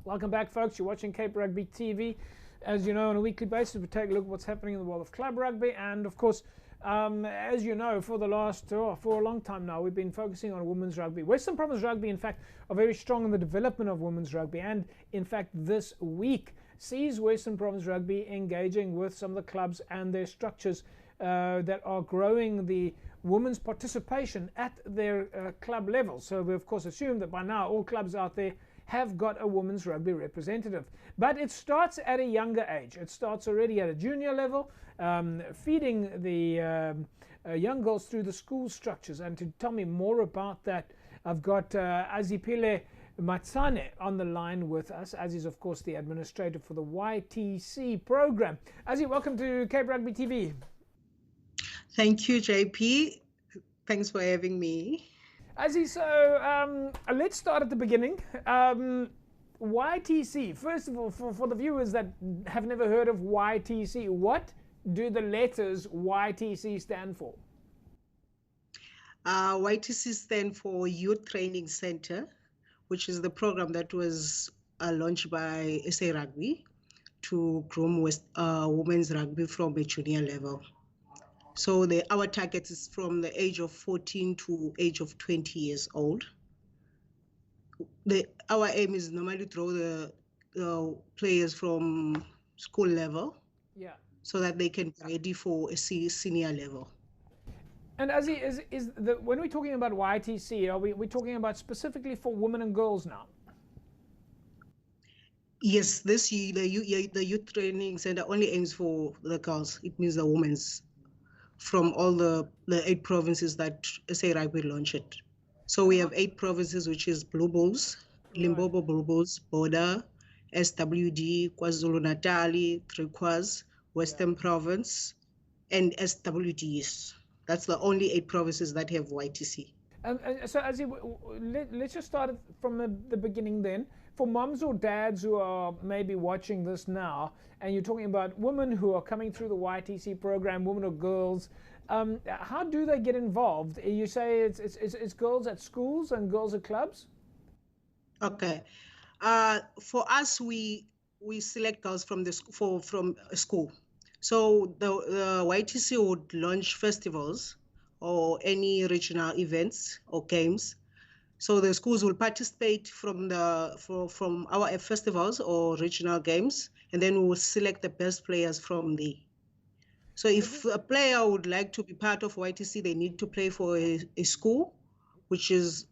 Welcome back, folks. You're watching Cape Rugby TV. As you know, on a weekly basis, we take a look at what's happening in the world of club rugby. And of course, as you know, for a long time now, we've been focusing on women's rugby. Western Province Rugby, in fact, are very strong in the development of women's rugby. And in fact, this week sees Western Province Rugby engaging with some of the clubs and their structures that are growing the women's participation at their club level. So we, of course, assume that by now all clubs out there have got a women's rugby representative. But it starts at a younger age. It starts already at a junior level, feeding the young girls through the school structures. And to tell me more about that, I've got Azipheli Manitsane on the line with us, as is, of course, the administrator for the YTC program. Azi, welcome to Cape Rugby TV. Thank you, JP. Thanks for having me. Azi, so let's start at the beginning. YTC, first of all, for the viewers that have never heard of YTC, what do the letters YTC stand for? YTC stand for Youth Training Center, which is the program that was launched by SA Rugby to groom women's rugby from a junior level. So our target is from the age of 14 to age of 20 years old. Our aim is normally to draw the players from school level, so that they can be ready for a senior level. And Azi, when we're talking about YTC, are we talking about specifically for women and girls now? Yes, this year the youth training center only aims for the girls. It means the women's, from all the 8 provinces that SA Rugby launched. So we have 8 provinces, which is Blue Bulls, Limpopo Blue Bulls, Border, SWD, KwaZulu-Natal, Triquas, Western Province, and SWDs. That's the only 8 provinces that have YTC. So let's just start from the beginning then. For mums or dads who are maybe watching this now, and you're talking about women who are coming through the YTC program, women or girls, how do they get involved? You say it's girls at schools and girls at clubs? Okay. For us, we select girls from from a school. So the YTC would launch festivals or any regional events or games. So the schools will participate from our festivals or regional games, and then we will select the best players from there. So if a player would like to be part of YTC, they need to play for a school, which is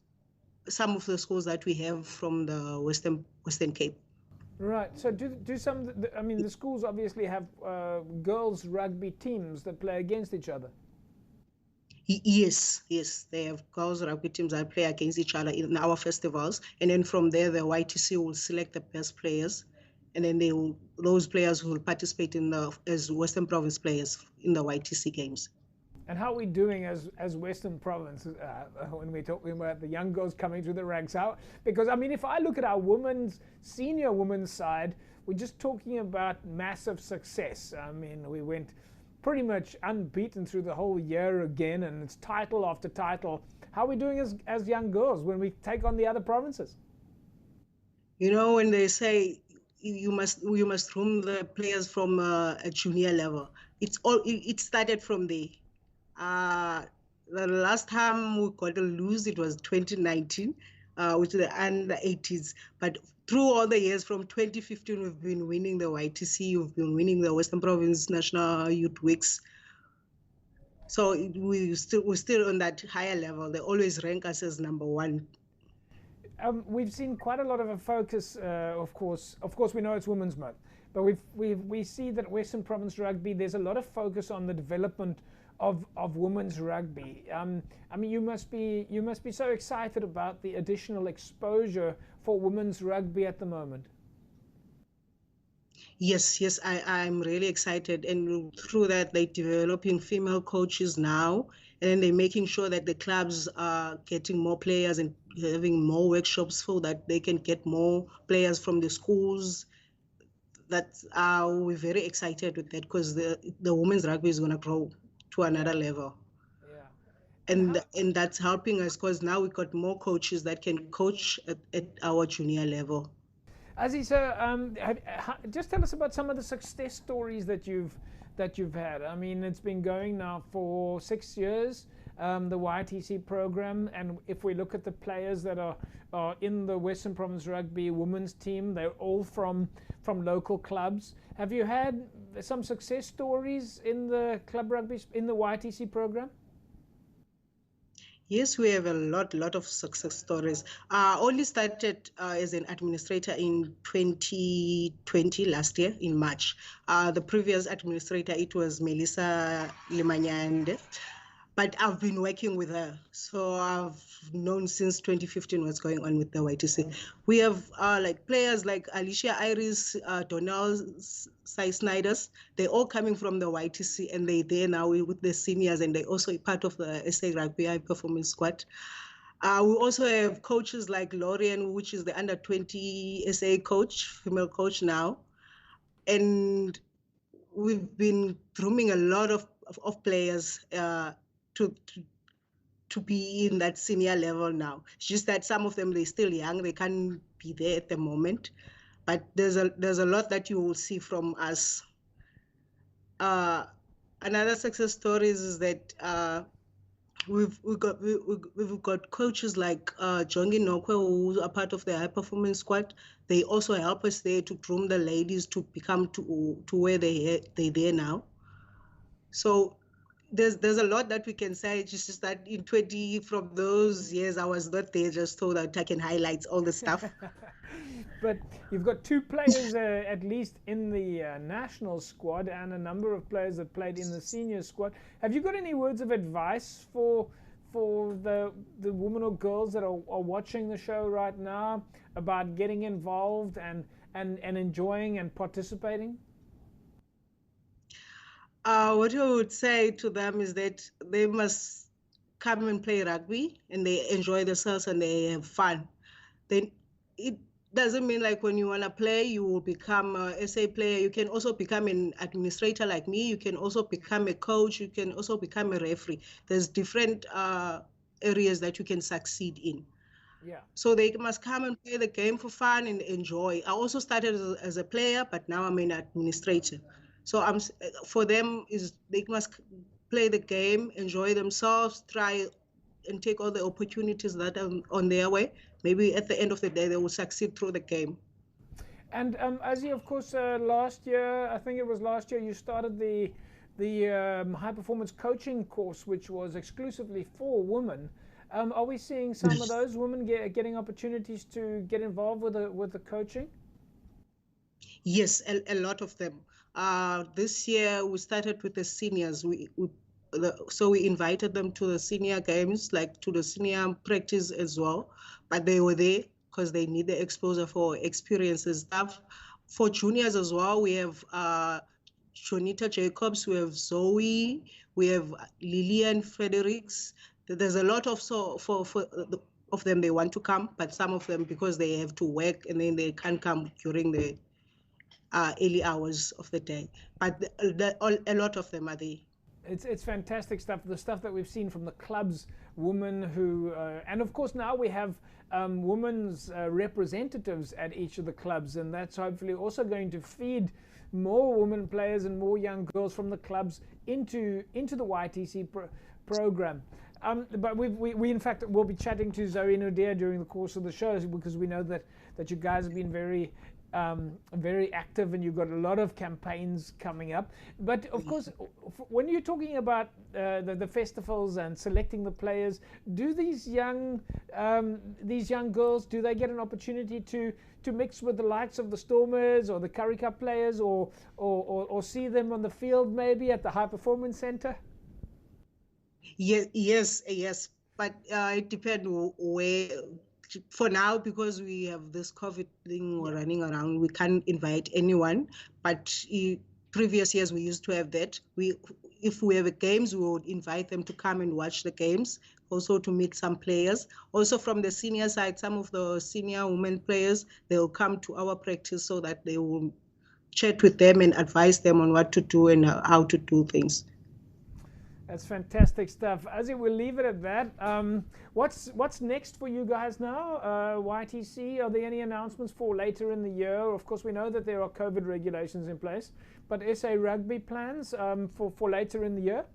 some of the schools that we have from the Western Cape. Right. So the schools obviously have girls rugby teams that play against each other. Yes, they have girls rugby teams that play against each other in our festivals, and then from there the YTC will select the best players, and then those players will participate as Western Province players in the YTC games. And how are we doing as Western Province when we're talking about the young girls coming through the ranks? Because I mean, if I look at our senior women's side, we're just talking about massive success. I mean, we went pretty much unbeaten through the whole year again, and it's title after title. How are we doing as young girls when we take on the other provinces? You know, when they say you must groom the players from a junior level, it started from there. The last time we got to lose, it was 2019, with the under 80s. But through all the years from 2015, we've been winning the YTC, we've been winning the Western Province National Youth Weeks. So we're still on that higher level. They always rank us as number 1. We've seen quite a lot of a focus, of course we know it's Women's Month, but we see that Western Province Rugby, there's a lot of focus on the development of women's rugby. I mean, you must be so excited about the additional exposure for women's rugby at the moment. Yes, I'm really excited, and through that they're developing female coaches now, and then they're making sure that the clubs are getting more players and having more workshops so that they can get more players from the schools. We're very excited with that, because the women's rugby is going to grow to another level. And that's helping us, because now we've got more coaches that can coach at our junior level. Aziz, so just tell us about some of the success stories that you've had. I mean, it's been going now for 6 years, the YTC program, and if we look at the players that are in the Western Province Rugby women's team, they're all from local clubs. Have you had some success stories in the club rugby in the YTC program? Yes, we have a lot of success stories. I only started as an administrator in 2020, last year in March. The previous administrator, it was Melissa Limanyande. But I've been working with her. So I've known since 2015 what's going on with the YTC. We have like players like Alicia Iris, Donald Sai Snyders. They're all coming from the YTC and they're there now with the seniors, and they're also part of the SA Rugby High Performance Squad. We also have coaches like Lorian, which is the under 20 SA coach, female coach now. And we've been grooming a lot of players to be in that senior level now. It's just that some of them, they're still young, they can't be there at the moment. But there's a lot that you will see from us. Another success story is that we've got coaches like Jongi Nokwe, who are part of the high performance squad. They also help us there to groom the ladies to become to where they're there now. So there's a lot that we can say. It's just that in 20 from those years I was not there, just so that I can highlight all the stuff. But you've got 2 players at least in the national squad, and a number of players that played in the senior squad. Have you got any words of advice for the women or girls that are watching the show right now about getting involved and enjoying and participating? What I would say to them is that they must come and play rugby and they enjoy themselves and they have fun. Then it doesn't mean like when you want to play, you will become a SA player. You can also become an administrator like me. You can also become a coach. You can also become a referee. There's different areas that you can succeed in. Yeah. So they must come and play the game for fun and enjoy. I also started as a player, but now I'm an administrator. So for them is they must play the game, enjoy themselves, try and take all the opportunities that are on their way. Maybe at the end of the day, they will succeed through the game. And Azzy, of course, last year, I think it was last year, you started the high performance coaching course, which was exclusively for women. Are we seeing some of those women getting opportunities to get involved with the coaching? Yes, a lot of them. This year we started with the seniors. So we invited them to the senior games, like to the senior practice as well. But they were there because they need the exposure for experience and stuff. For juniors as well, we have Jonita Jacobs, we have Zoe, we have Lillian Fredericks. There's a lot of of them, they want to come, but some of them, because they have to work and then they can't come during the early hours of the day. But a lot of them are there. It's fantastic stuff. The stuff that we've seen from the clubs, women who, and of course now we have women's representatives at each of the clubs, and that's hopefully also going to feed more women players and more young girls from the clubs into the YTC program. But we in fact will be chatting to Zoe Nadir during the course of the show, because we know that you guys have been very active and you've got a lot of campaigns coming up. But of course, when you're talking about the festivals and selecting the players, do these young girls, do they get an opportunity to mix with the likes of the Stormers or the Currie Cup players, or see them on the field maybe at the High Performance Centre? Yes. But it depends where. For now, because we have this COVID thing running around, we can't invite anyone. But previous years we used to have that. If we have games, we would invite them to come and watch the games, also to meet some players. Also from the senior side, some of the senior women players, they will come to our practice so that they will chat with them and advise them on what to do and how to do things. That's fantastic stuff. Azzy, we'll leave it at that. What's next for you guys now? YTC, are there any announcements for later in the year? Of course, we know that there are COVID regulations in place, but SA Rugby plans for later in the year?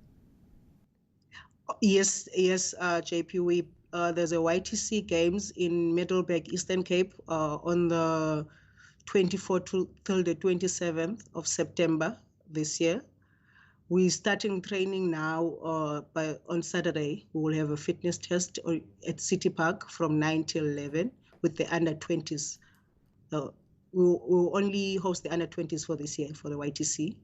Yes, JP. There's a YTC games in Middleburg, Eastern Cape, on the 24th till the 27th of September this year. We're starting training now. On Saturday, we will have a fitness test at City Park from 9 till 11 with the under 20s. We'll only host the under 20s for this year for the YTC.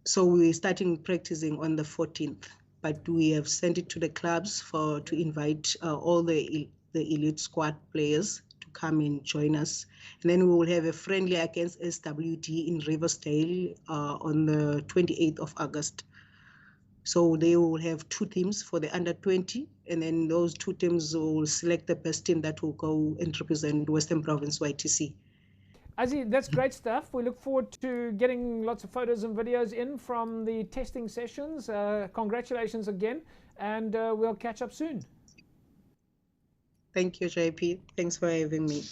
So we're starting practicing on the 14th, but we have sent it to the clubs to invite all the elite squad players to come and join us. And then we will have a friendly against SWD in Riversdale on the 28th of August. So they will have two teams for the under 20, and then those two teams will select the best team that will go and represent Western Province YTC. Azzy, that's great stuff. We look forward to getting lots of photos and videos in from the testing sessions. Congratulations again, and we'll catch up soon. Thank you, JP. Thanks for having me.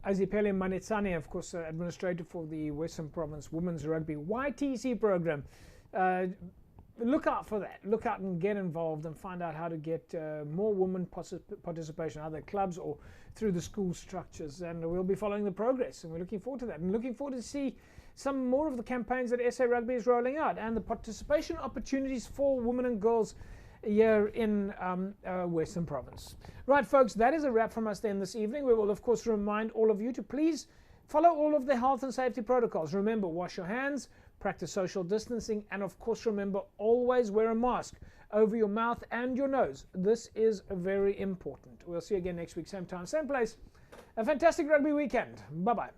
Azipheli Manitsane, of course, administrator for the Western Province Women's Rugby YTC program. Look out for that. Look out and get involved and find out how to get more women participation, either clubs or through the school structures. And we'll be following the progress, and we're looking forward to that. And looking forward to see some more of the campaigns that SA Rugby is rolling out and the participation opportunities for women and girls here in Western Province. Right, folks, that is a wrap from us then this evening. We will, of course, remind all of you to please follow all of the health and safety protocols. Remember, wash your hands, practice social distancing, and of course, remember, always wear a mask over your mouth and your nose. This is very important. We'll see you again next week, same time, same place. A fantastic rugby weekend. Bye-bye.